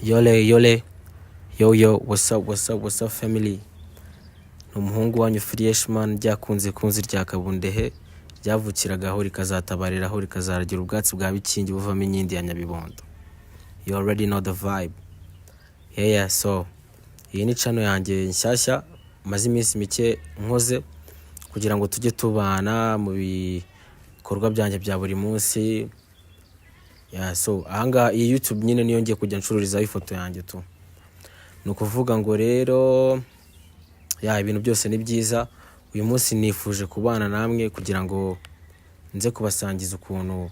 Yole yole yo what's up family. Umuhungu wanyu Freshman ryakunze kunzi rya Kabundehe ryavukiragaho rikazatabariraho rikazaragira ubwatsi bwa bikingi buvamo inyindi ya Nyabibondo. You already know the vibe. So iyi ni channel yanjye nshyashya maze iminsi mike nkoze kugira ngo tujye tubana mu bikorwa byanjye bya buri munsi. So ahanga iyi YouTube nyine niyo ngiye kujya ncururizaho ifoto yanjye tu. Nukuvuga ngo rero ibintu byose ni byiza. Uyu munsi nifuje kubana namwe kugira ngo nze kubasangiza ukuntu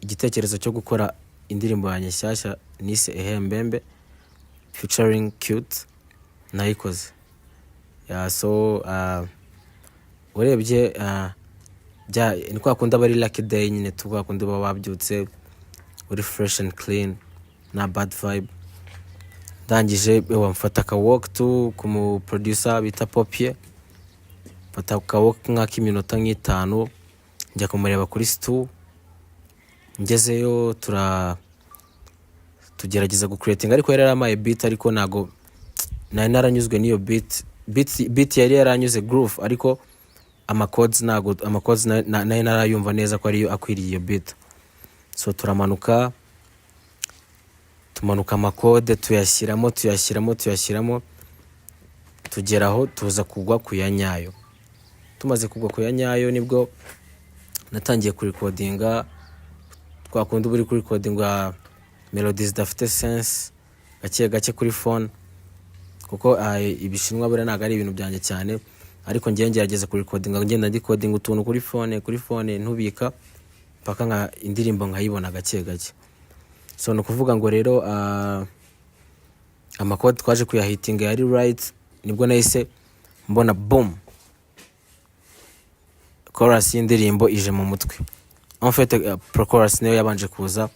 igitekerezo cyo gukora indirimbo yanjye nshyashya nise Ehembembe featuring Cute nayikoze. Urebye ni kwa kundi aba ari lucky day nyine tukwa kundi baba babyutse uri fresh and clean na bad vibe. Ndangije mfata ka walk to ku producer bita Popie, mfata ka walk nk'iminota nk'itanu njya kumureba kuri stu. Ngezeyo tugerageza gucreating ariko yari yaramaye beat ariko nago nari naranyuzwe niyo beat yari yaranyuze groove ariko amacodes nari narayumva neza ko ariyo akwiriye iyo beat. So tumanuka amakode tuyashyiramo tugeraho tuza kugwa ku ya nyayo. Tumaze kugwa ku ya nyayo nibwo natangiye kurecordinga kwa kundi buri kurecordinga melodies dafite sense gake kuri phone kuko ibishinwa bura naga ari ibintu byanjye cyane ariko ngiye ngerageza kurecordinga ngenda decoding utuntu kuri phone ntubika paka nka indirimbo nkayibona gake. So no kuvuga ngo rero amakode twaje kuyahitinga yari right nibwo nahise mbona boom chorus y'indirimbo ije mu mutwe. En fait pre-chorus niyo yabanje kuza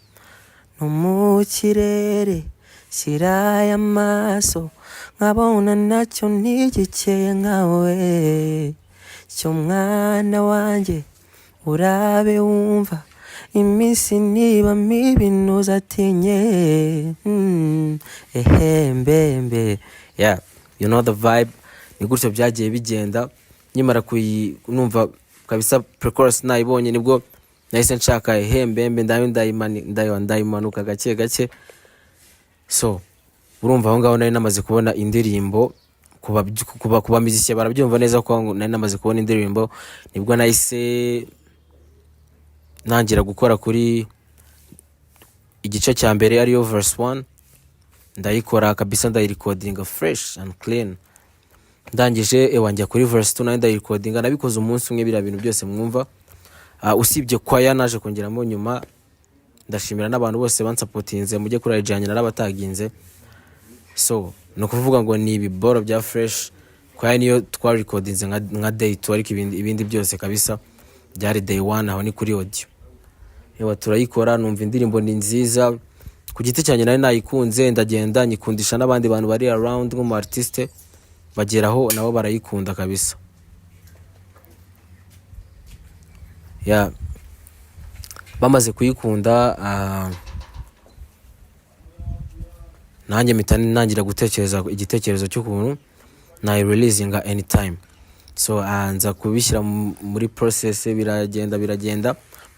no mu kirere siraya amaso nkabona nacyo ntigikeye nkawe cyo mwana wanjye urabe wumva iminsi niba mibi ntuzatinye. Ehembembe you know the vibe. Ni gutyo byagiye bigenda nyimara numva kabisa pre-chorus nayibonye nibwo nahise nshaka Ehembembe ndayimanuka gake. So urumva aho ngaho nari namaze kubona indirimbo kuba muziki barabyumva neza ko nari namaze kubona indirimbo nibwo nahise nangira gukora kuri igice cya mbere ariyo verse 1 ndayikora kabisa ndayirecordinga fresh and clean. Ndangije wanjya kuri verse 2 nayo ndayirecordinga nabikoze umunsi umwe bira bintu byose mwumva. Usibye kwaya naje kongeramo nyuma. Ndashimira n'abantu bose bansupportinze mujye kuri ajanye narabataginze. So no kuvuga ngo ni ibiboro bya fresh kwaya niyo twa recordinze nka day 2 ariko ibindi byose kabisa byari day 1 aho ni kuri audio. Turayikora numva indirimbo ni nziza ku giti cyane nari nayikunze ndagenda nyikundisha n'abandi bantu bari around nko mu artiste bageraho nabo barayikunda kabisa. Bamaze kuyikunda nanjye mitani nangira gutekereza igitekerezo cy'ukuntu na releasinga anytime. So nza kubishyira muri process biragenda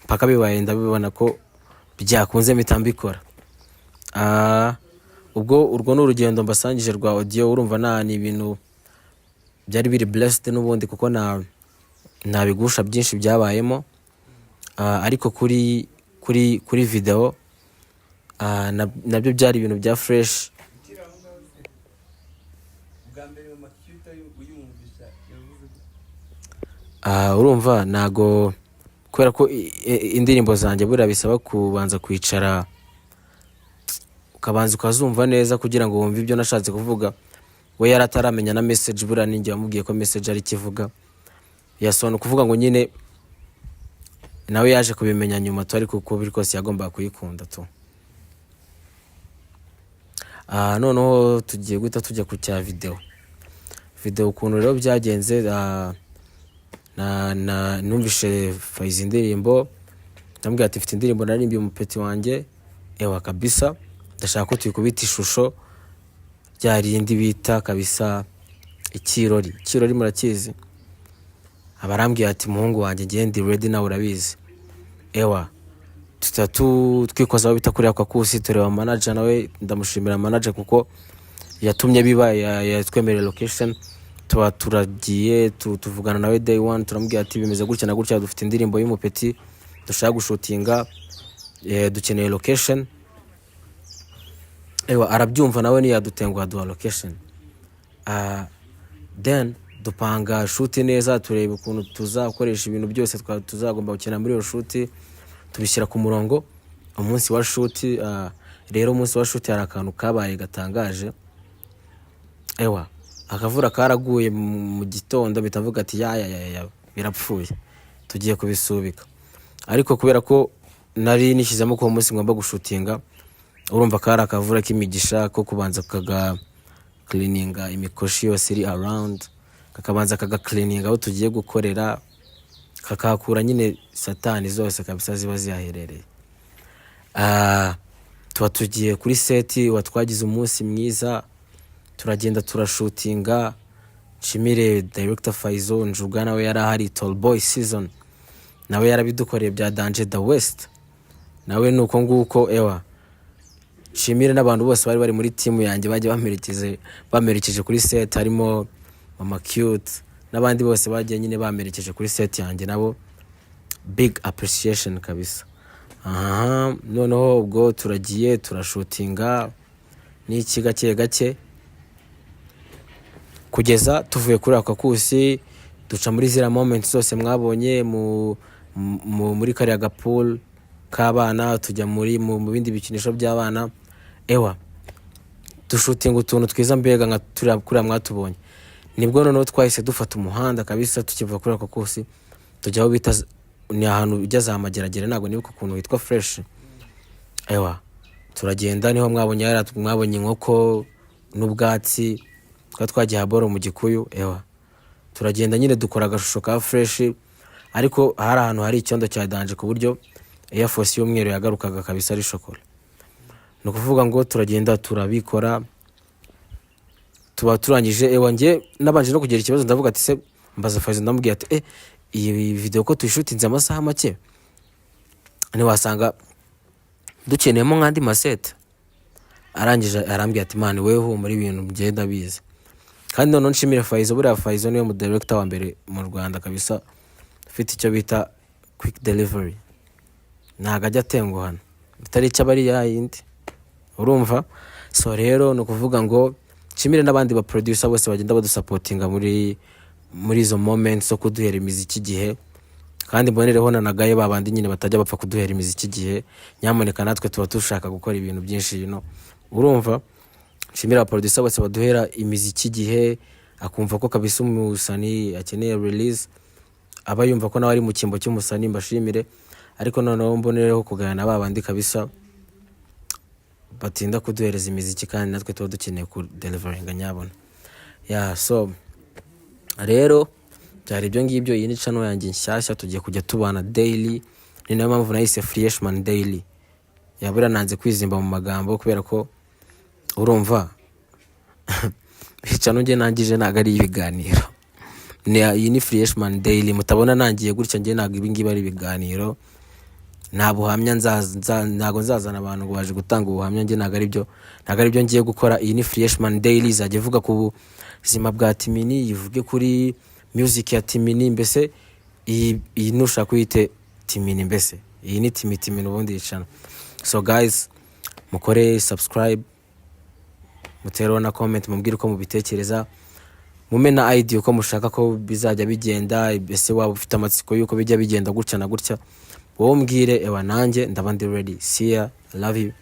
paka bibaye ndabibona ko byakunze mitambikora. Ubwo urwo n'urugendo mbasangije rwa audio urumva ni ibintu byari biri blessed n'ubundi kuko na bigusha byinshi byabayemo. Ariko kuri video nabyo byari ibintu bya fresh. Urumva nago kubera ko indirimbo zanjye bura bisaba kubanza kwicara ukabanza ukazumva neza kugira ngo wumve ibyo nashatse kuvuga. We yarataramenya na message bura ninjye wamubwiye ko message ari kivuga. Yasona kuvuga ngo nyine nawe yaje kubimenya nyuma twari kuko biri kose yagomba kuyikunda tu. Noneho tugiye guhita tujya ku cya video ukuntu rero byagenze. Numvishe Faiz indirimbo ndambwira ati mfite indirimbo narimbiye umupeti wanjye kabisa ndashaka ko tuyikubita ishusho rya rindi bita kabisa ikirori murakizi. Abarambwiye ati muhungu wanjye ngiye ndi ready nawe urabizi. Ewa tutatu twikozaho bita kuri ako kusi tureba manager, nawe ndamushimira manager kuko yatumye biba yatwemerera location. Tuba turagiye tuvugana nawe day one, turamubwira ati bimeze gutya na gutya, dufite indirimbo y'umupeti dushaka gushutinga, dukeneye location. Ewa arabyumva nawe ni yadutenguha duha location. Then dupanga shoot neza, tureba ukuntu tuzakoresha ibintu byose tuzagomba gukina muri iyo shoot, tubishyira ku murongo. Umunsi wa shoot rero umunsi wa shoot hari akantu kabaye gatangaje. Ewa akavura karaguye mu gitondo, bitavuga ati ya birapfuye tugiye kubisubika. Ariko kubera ko nari nishyizemo ko umunsi ngomba gushutinga, urumva kari akavura k'imigisha ko kubanza kaga cleaninga imikoshi yose iri around, kakabanza kaga cleaninga aho tugiye gukorera, kakakura nyine satani zose kabisa ziba zihaherereye. Tuba tugiye kuri seti, watwagize umunsi mwiza, turagenda turashutinga. Nshimire director Faizo Njuga, nawe yari ahari. Tall Boy season nawe yarabidukoreye bya Danger the West, nawe nuko nguko. Ewa nshimire n'abantu bose bari bari muri team yanjye bagiye bamerekeje kuri set, harimo Mama Cute n'abandi bose bagiye nyine bamerekeje kuri set yanjye, nabo big appreciation kabisa. Noneho ubwo turagiye turashutinga n'iki gake kugeza tuvuye kuri ako kusi, duca muri zira moments zose mwabonye muri kariya gapool k'abana, tujya mu bindi bikinisho by'abana. Ewa dushutinga utuntu twiza mbega nka kuriya mwatubonye. Nibwo noneho twahise dufata umuhanda kabisa, tukiva kuri ako kusi tujya aho bita ni ahantu ujya Mageragere, ntabwo nibuka ukuntu hitwa fresh. Ewa turagenda, niho mwabonye inkoko n'ubwatsi, twagiye haboro mu Gikuyu. Ewa turagenda nyine dukora agashusho ka fresh, ariko hari ahantu hari icyondo cya Danger ku buryo Air Force y'umweru yagarukaga kabisa ari shokora. No kuvuga ngo turagenda turabikora, tuba turangije. Ewa nge nabanje no kugira ikibazo, ndavuga ati se mbaza Faizo, ndamubwiye ati iyi video ko tuyishutinze amasaha make, ni wasanga dukeneyemo nk'andi masete. Arangije arambwira ati man weho muri ibintu ngenda bize. Kandi none nshimire Faizo, buriya Faizo niwe mu director wa mbere mu Rwanda kabisa ufite icyo bita quick delivery, ntago ajya atenguhana, bitari icyo bari yayindi, urumva. So rero no kuvuga ngo nshimire n'abandi ba producer bose bagenda badusupportinga muri izo moments zo kuduhera imiziki gihe, kandi mbonereho nanagaye babandi nyine batajya bapfa kuduhera imiziki gihe. Nyamuneka natwe tuba dushaka gukora ibintu byinshi urumva. Nshimira producer bose baduhera imiziki gihe, akumva ko kabisa umusani akeneye release, aba yumva ko nawe ari mu kimbo cy'umusani, mbashimire. Ariko noneho mbonereho kugana babandi kabisa batinda kuduhereza imiziki, kandi natwe tuba dukeneye ku deliveringa nyabona. So rero byari ibyo ngibyo. Iyi ni channel yanjye nshyashya, tugiye kujya tubana daily, ni nayo mpamvu nahise Freshman Daily. Yabura nanze kwizimba mu magambo kubera ko urumva channel nge nangije ntago ari ibiganiro. Iyi ni Freshman Daily, mutabona nangiye gutya nge ntago ibi ngibi ari ibiganiro. Nta buhamya ntago nzazana abantu ngo baje gutanga ubuhamya, nge ntago ari byo ngiye gukora. Iyi ni Freshman Daily, izajya ivuga ku buzima bwa Timini, ivuge kuri music ya Timini, mbese iyi nushaka uyite Timini, mbese iyi ni Timini ubundi yicana. So guys, mukore subscribe, mutero na comment, mubwire uko mubitekereza, mume na idea uko mushaka ko bizajya bigenda. Mbese waba ufite amatsiko yuko bijya bigenda gutya na gutya, wowe mbwire. Ewa nanjye ndaba ndi ready. See ya, love you.